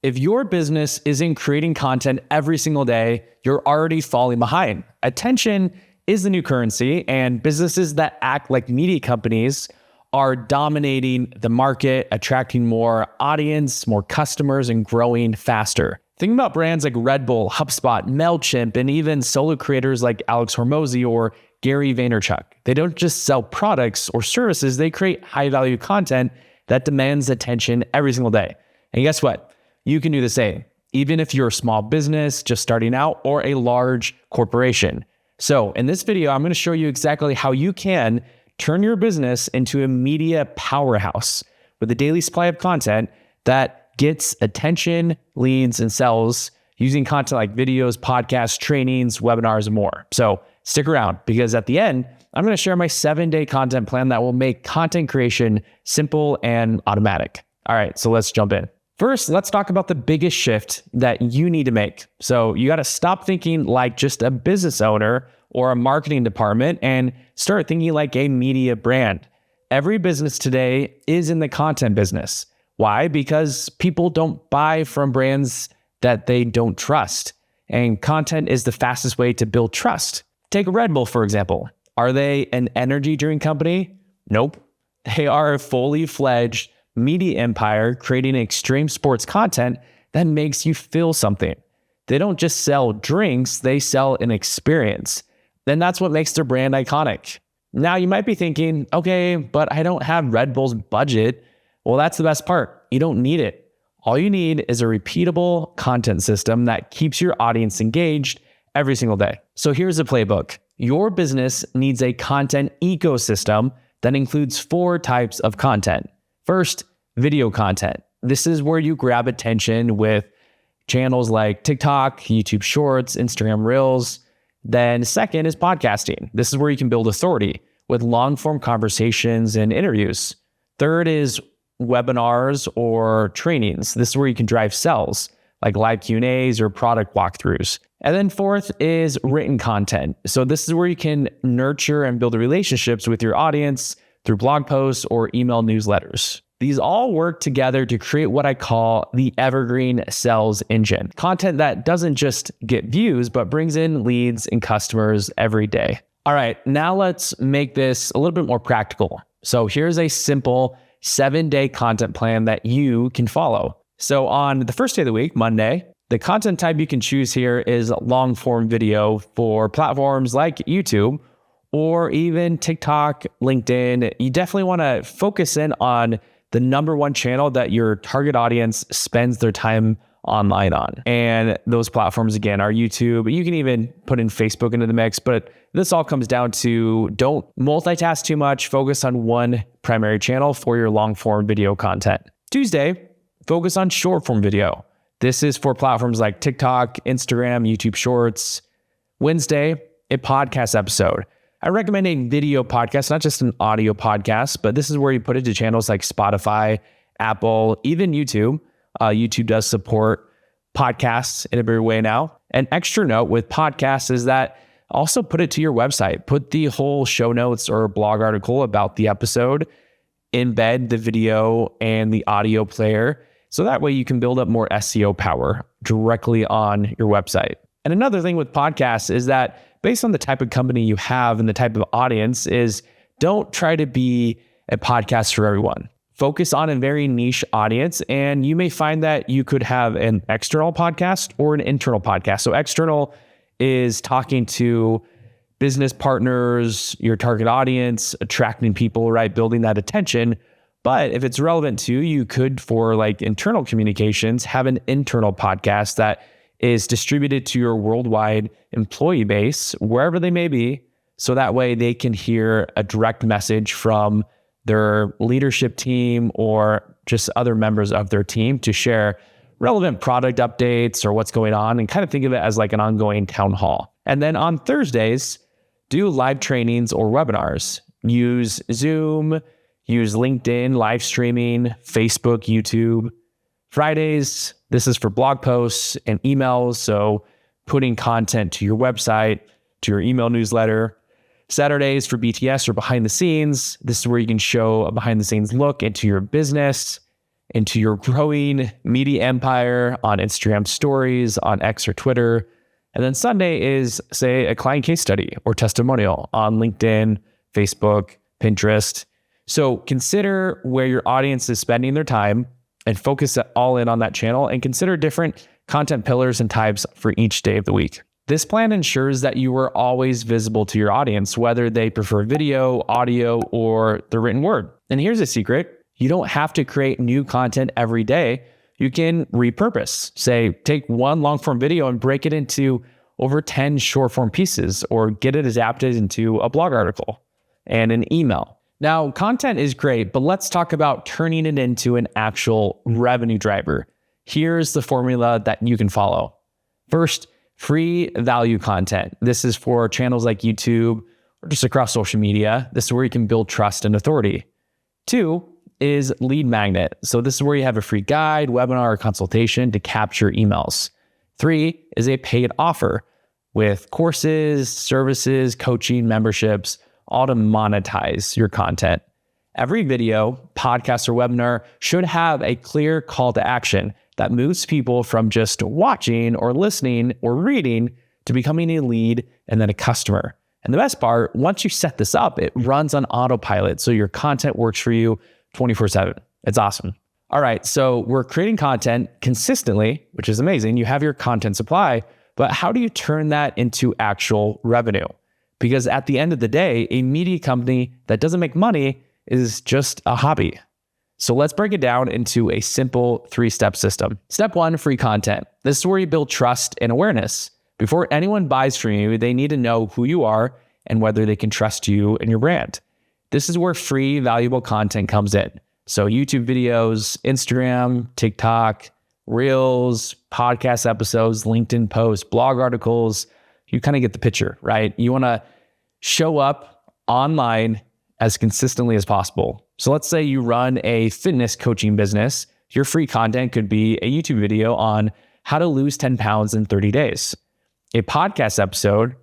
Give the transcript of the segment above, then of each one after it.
If your business isn't creating content every single day, you're already falling behind. Attention is the new currency, and businesses that act like media companies are dominating the market, attracting more audience, more customers, and growing faster. Think about brands like Red Bull, HubSpot, MailChimp, and even solo creators like Alex Hormozi or Gary Vaynerchuk. They don't just sell products or services, they create high-value content that demands attention every single day. And guess what? You can do the same, even if you're a small business just starting out or a large corporation. So in this video, I'm going to show you exactly how you can turn your business into a media powerhouse with a daily supply of content that gets attention, leads, and sells using content like videos, podcasts, trainings, webinars, and more. So stick around, because at the end, I'm going to share my 7-day content plan that will make content creation simple and automatic. All right, so let's jump in. First, let's talk about the biggest shift that you need to make. So you got to stop thinking like just a business owner or a marketing department and start thinking like a media brand. Every business today is in the content business. Why? Because people don't buy from brands that they don't trust. And content is the fastest way to build trust. Take Red Bull, for example. Are they an energy drink company? Nope. They are a fully fledged media empire creating extreme sports content that makes you feel something. They don't just sell drinks, they sell an experience. Then that's what makes their brand iconic. Now you might be thinking, okay, but I don't have Red Bull's budget. Well, that's the best part. You don't need it. All you need is a repeatable content system that keeps your audience engaged every single day. So here's the playbook. Your business needs a content ecosystem that includes 4 types of content. First, video content. This is where you grab attention with channels like TikTok, YouTube Shorts, Instagram Reels. Then second is podcasting. This is where you can build authority with long-form conversations and interviews. Third is webinars or trainings. This is where you can drive sales, like live Q&As or product walkthroughs. And then fourth is written content. So this is where you can nurture and build relationships with your audience through blog posts or email newsletters. These all work together to create what I call the evergreen sales engine. Content that doesn't just get views, but brings in leads and customers every day. All right, now let's make this a little bit more practical. So here's a simple 7-day content plan that you can follow. So on the first day of the week, Monday, the content type you can choose here is long form video for platforms like YouTube or even TikTok, LinkedIn. You definitely want to focus in on the number one channel that your target audience spends their time online on. And those platforms, again, are YouTube. You can even put in Facebook into the mix, but this all comes down to don't multitask too much. Focus on one primary channel for your long form video content. Tuesday, focus on short form video. This is for platforms like TikTok, Instagram, YouTube Shorts. Wednesday, a podcast episode. I recommend a video podcast, not just an audio podcast, but this is where you put it to channels like Spotify, Apple, even YouTube. YouTube does support podcasts in a bigger way now. An extra note with podcasts is that also put it to your website. Put the whole show notes or blog article about the episode, embed the video and the audio player. So that way you can build up more SEO power directly on your website. And another thing with podcasts is that based on the type of company you have and the type of audience is don't try to be a podcast for everyone. Focus on a very niche audience, and you may find that you could have an external podcast or an internal podcast. So external is talking to business partners, your target audience, attracting people, right? Building that attention. But if it's relevant to you, you could, for like internal communications, have an internal podcast that is distributed to your worldwide employee base, wherever they may be. So that way they can hear a direct message from their leadership team or just other members of their team to share relevant product updates or what's going on, and kind of think of it as like an ongoing town hall. And then on Thursdays, do live trainings or webinars. Use Zoom, use LinkedIn, live streaming, Facebook, YouTube. Fridays, this is for blog posts and emails. So putting content to your website, to your email newsletter. Saturdays for BTS or behind the scenes. This is where you can show a behind the scenes look into your business. into your growing media empire on Instagram stories, on X or Twitter. And then Sunday is, say, a client case study or testimonial on LinkedIn, Facebook, Pinterest. So consider where your audience is spending their time and focus all in on that channel, and consider different content pillars and types for each day of the week. This plan ensures that you are always visible to your audience, whether they prefer video, audio, or the written word. And here's a secret. You don't have to create new content every day. You can repurpose. Say, take one long form video and break it into over 10 short form pieces, or get it adapted into a blog article and an email. Now, content is great, but let's talk about turning it into an actual revenue driver. Here's the formula that you can follow. First, free value content. This is for channels like YouTube or just across social media. This is where you can build trust and authority. 2 is lead magnet. So this is where you have a free guide, webinar, or consultation to capture emails. 3 is a paid offer with courses, services, coaching, memberships, all to monetize your content. Every video, podcast, or webinar should have a clear call to action that moves people from just watching or listening or reading to becoming a lead and then a customer. And the best part, once you set this up, it runs on autopilot. So your content works for you 24/7. It's awesome. All right, so we're creating content consistently, which is amazing. You have your content supply, but how do you turn that into actual revenue? Because at the end of the day, a media company that doesn't make money is just a hobby. So let's break it down into a simple 3-step system. Step 1, free content. This is where you build trust and awareness. Before anyone buys from you, they need to know who you are and whether they can trust you and your brand. This is where free, valuable content comes in. So YouTube videos, Instagram, TikTok, Reels, podcast episodes, LinkedIn posts, blog articles. You kind of get the picture, right? You want to show up online as consistently as possible. So let's say you run a fitness coaching business. Your free content could be a YouTube video on how to lose 10 pounds in 30 days, a podcast episode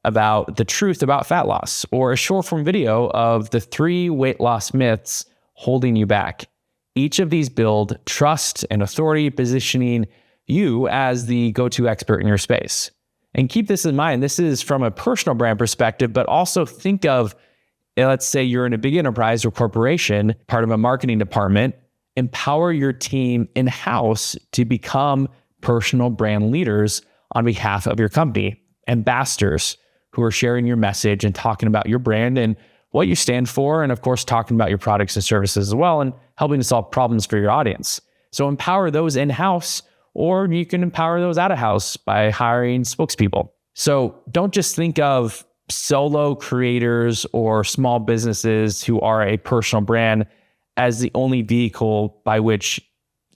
about the truth about fat loss, or a short form video of the 3 weight loss myths holding you back. Each of these build trust and authority, positioning you as the go-to expert in your space. And keep this in mind, this is from a personal brand perspective, but also think of, let's say you're in a big enterprise or corporation, part of a marketing department, empower your team in-house to become personal brand leaders on behalf of your company, ambassadors who are sharing your message and talking about your brand and what you stand for, and of course, talking about your products and services as well, and helping to solve problems for your audience. So empower those in-house, or you can empower those out of house by hiring spokespeople. So don't just think of solo creators or small businesses who are a personal brand as the only vehicle by which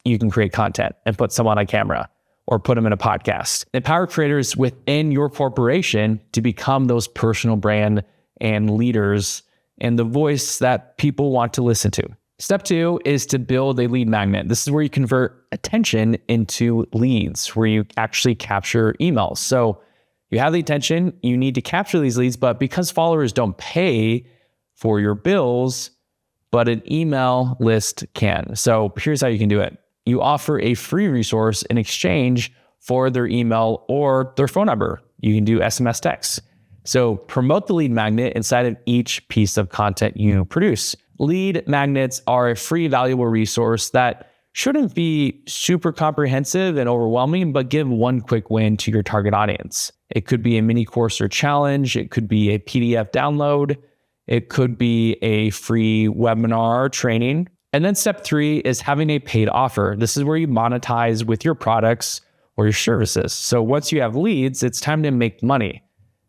you can create content and put someone on camera or put them in a podcast. Empower creators within your corporation to become those personal brand and leaders and the voice that people want to listen to. Step 2 is to build a lead magnet. This is where you convert attention into leads, where you actually capture emails. So you have the attention, you need to capture these leads, but because followers don't pay for your bills, but an email list can. So here's how you can do it. You offer a free resource in exchange for their email or their phone number. You can do SMS text. So promote the lead magnet inside of each piece of content you produce. Lead magnets are a free, valuable resource that shouldn't be super comprehensive and overwhelming, but give one quick win to your target audience. It could be a mini course or challenge. It could be a PDF download. It could be a free webinar training. And then step 3 is having a paid offer. This is where you monetize with your products or your services. So once you have leads, it's time to make money.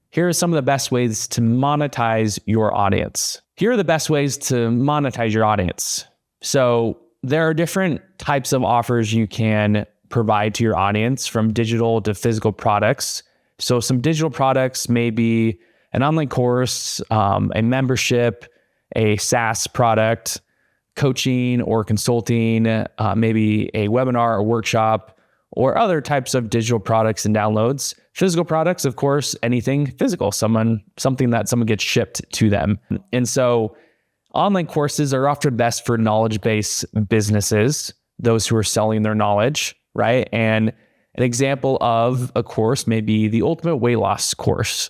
Here are some of the best ways to monetize your audience. Here are the best ways to monetize your audience. So there are different types of offers you can provide to your audience, from digital to physical products. So some digital products may be an online course, a membership, a SaaS product, coaching or consulting, maybe a webinar or workshop, or other types of digital products and downloads. Physical products, of course, anything physical, something that someone gets shipped to them. And so online courses are often best for knowledge-based businesses those who are selling their knowledge, right? And an example of a course may be the Ultimate Weight Loss course.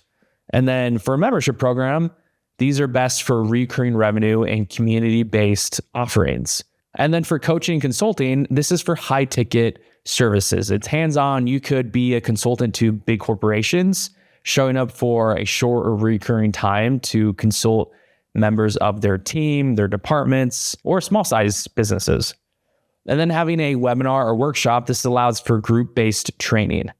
And then for a membership program, these are best for recurring revenue and community-based offerings. And then for coaching and consulting, this is for high-ticket services. It's hands-on. You could be a consultant to big corporations, showing up for a short or recurring time to consult members of their team, their departments, or small-sized businesses. And then having a webinar or workshop, this allows for group-based training.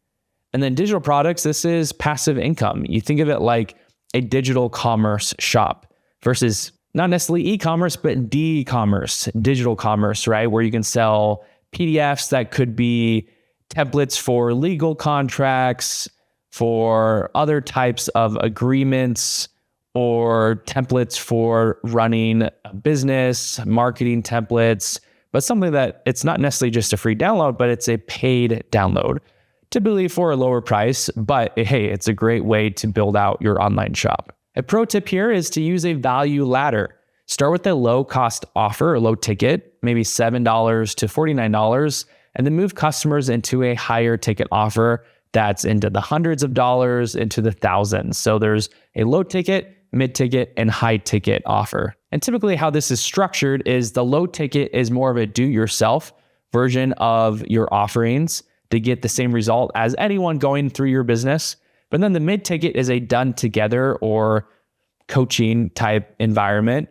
And then digital products, this is passive income. You think of it like a digital commerce shop versus not necessarily e-commerce, but d-commerce, digital commerce, right? Where you can sell PDFs that could be templates for legal contracts, for other types of agreements, or templates for running a business, marketing templates, but something that it's not necessarily just a free download, but it's a paid download, typically for a lower price, but hey, it's a great way to build out your online shop. A pro tip here is to use a value ladder. Start with a low cost offer, a low ticket, maybe $7 to $49, and then move customers into a higher ticket offer that's into the hundreds of dollars, into the thousands. So there's a low ticket, mid-ticket, and high-ticket offer. And typically how this is structured is the low ticket is more of a do-yourself version of your offerings to get the same result as anyone going through your business. But then the mid-ticket is a done-together or coaching type environment.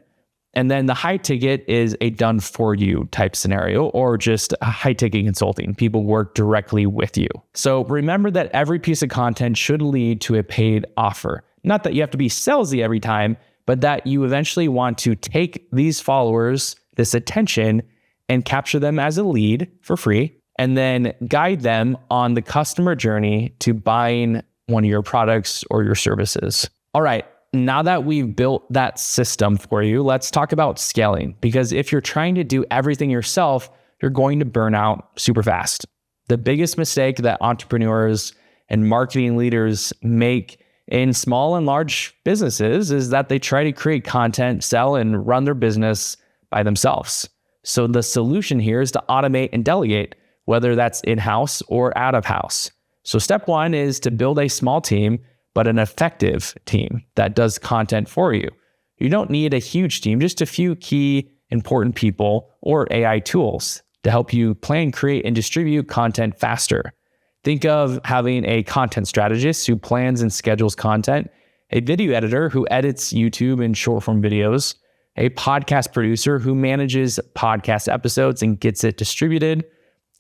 And then the high-ticket is a done-for-you type scenario, or just a high-ticket consulting. People work directly with you. So remember that every piece of content should lead to a paid offer. Not that you have to be salesy every time, but that you eventually want to take these followers, this attention, and capture them as a lead for free, and then guide them on the customer journey to buying one of your products or your services. All right, now that we've built that system for you, let's talk about scaling. Because if you're trying to do everything yourself, you're going to burn out super fast. The biggest mistake that entrepreneurs and marketing leaders make in small and large businesses is that they try to create content, sell, and run their business by themselves. So the solution here is to automate and delegate, whether that's in-house or out of house. So step one is to build a small team, but an effective team that does content for you. You don't need a huge team, just a few key important people or AI tools to help you plan, create, and distribute content faster. Think of having a content strategist who plans and schedules content, a video editor who edits YouTube and short form videos, a podcast producer who manages podcast episodes and gets it distributed,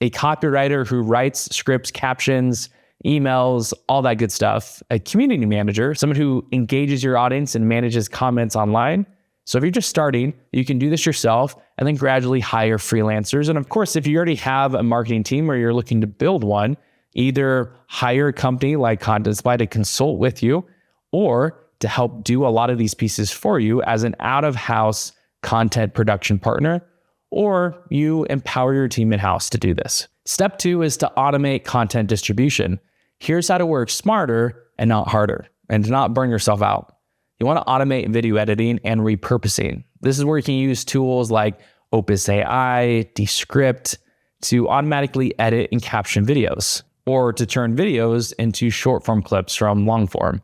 a copywriter who writes scripts, captions, emails, all that good stuff, a community manager, someone who engages your audience and manages comments online. So if you're just starting, you can do this yourself and then gradually hire freelancers. And of course, if you already have a marketing team or you're looking to build one, either hire a company like Content Supply to consult with you or to help do a lot of these pieces for you as an out-of-house content production partner, or you empower your team in-house to do this. Step two is to automate content distribution. Here's how to work smarter and not harder, and to not burn yourself out. You want to automate video editing and repurposing. This is where you can use tools like Opus AI, Descript to automatically edit and caption videos, or to turn videos into short form clips from long form.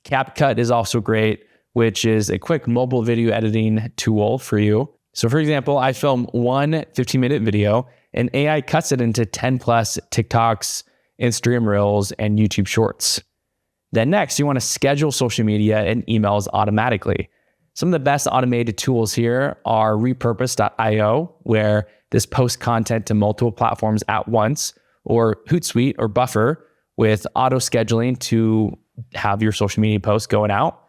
CapCut is also great, which is a quick mobile video editing tool for you. So for example, I film one 15-minute video and AI cuts it into 10 plus TikToks, Instagram Reels, and YouTube Shorts. Then next, you want to schedule social media and emails automatically. Some of the best automated tools here are repurpose.io, where this posts content to multiple platforms at once, or Hootsuite or Buffer with auto scheduling to have your social media posts going out.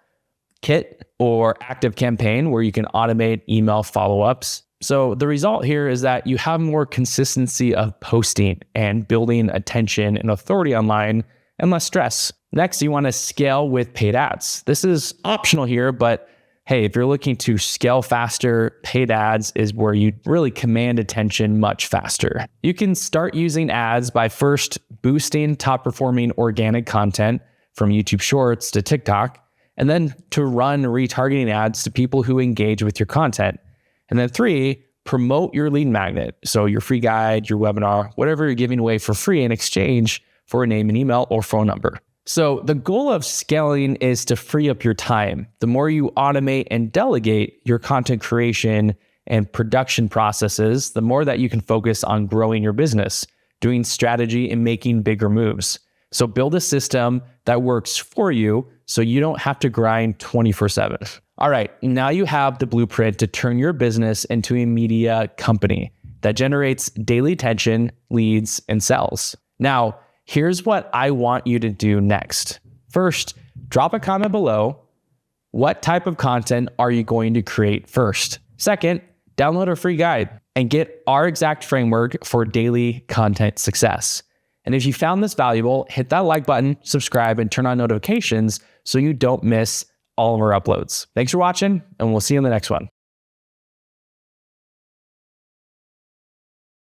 Kit or Active Campaign, where you can automate email follow-ups. So the result here is that you have more consistency of posting and building attention and authority online and less stress. Next, you want to scale with paid ads. This is optional here, but hey, if you're looking to scale faster, paid ads is where you really command attention much faster. You can start using ads by first boosting top performing organic content from YouTube Shorts to TikTok, and then to run retargeting ads to people who engage with your content. And then 3, promote your lead magnet. So your free guide, your webinar, whatever you're giving away for free in exchange for a name and email or phone number. So the goal of scaling is to free up your time. The more you automate and delegate your content creation and production processes, the more that you can focus on growing your business, doing strategy, and making bigger moves. So build a system that works for you so you don't have to grind 24/7. All right, now you have the blueprint to turn your business into a media company that generates daily attention, leads, and sales. Now, here's what I want you to do next. First, drop a comment below. What type of content are you going to create first? Second, download our free guide and get our exact framework for daily content success. And if you found this valuable, hit that like button, subscribe, and turn on notifications so you don't miss all of our uploads. Thanks for watching, and we'll see you in the next one.